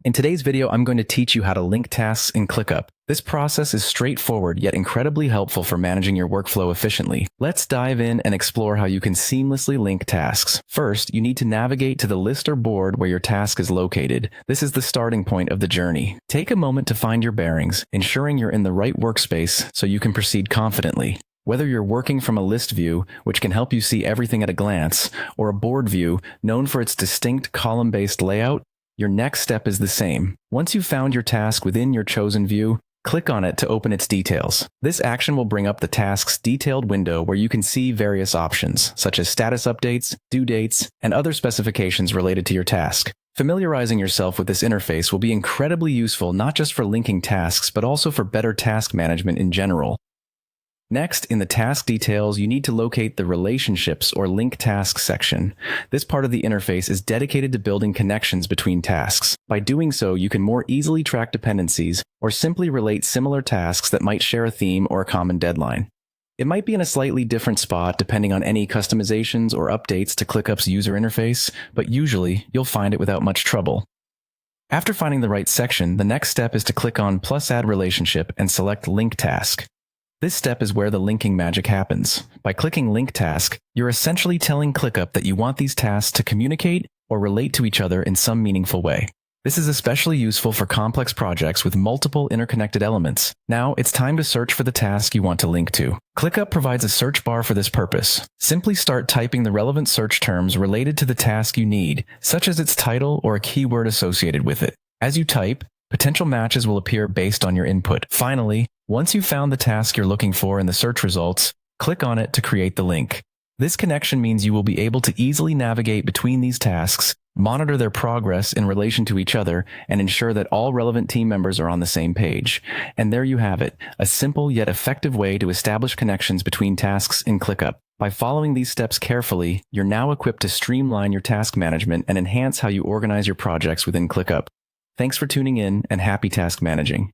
In today's video, I'm going to teach you how to link tasks in Clickup. This process is straightforward yet incredibly helpful for managing your workflow efficiently. Let's dive in and explore how you can seamlessly link tasks. First, you need to navigate to the list or board where your task is located. This is the starting point of the journey. Take a moment to find your bearings, ensuring you're in the right workspace so you can proceed confidently. Whether you're working from a list view, which can help you see everything at a glance, or a board view, known for its distinct column-based layout, your next step is the same. Once you've found your task within your chosen view, click on it to open its details. This action will bring up the task's detailed window where you can see various options, such as status updates, due dates, and other specifications related to your task. Familiarizing yourself with this interface will be incredibly useful not just for linking tasks, but also for better task management in general. Next, in the task details, you need to locate the relationships or link tasks section. This part of the interface is dedicated to building connections between tasks. By doing so, you can more easily track dependencies or simply relate similar tasks that might share a theme or a common deadline. It might be in a slightly different spot depending on any customizations or updates to ClickUp's user interface, but usually you'll find it without much trouble. After finding the right section, the next step is to click on plus add relationship and select link task. This step is where the linking magic happens. By clicking Link Task, you're essentially telling ClickUp that you want these tasks to communicate or relate to each other in some meaningful way. This is especially useful for complex projects with multiple interconnected elements. Now, it's time to search for the task you want to link to. ClickUp provides a search bar for this purpose. Simply start typing the relevant search terms related to the task you need, such as its title or a keyword associated with it. As you type, potential matches will appear based on your input. Finally, once you've found the task you're looking for in the search results, click on it to create the link. This connection means you will be able to easily navigate between these tasks, monitor their progress in relation to each other, and ensure that all relevant team members are on the same page. And there you have it, a simple yet effective way to establish connections between tasks in ClickUp. By following these steps carefully, you're now equipped to streamline your task management and enhance how you organize your projects within ClickUp. Thanks for tuning in and happy task managing.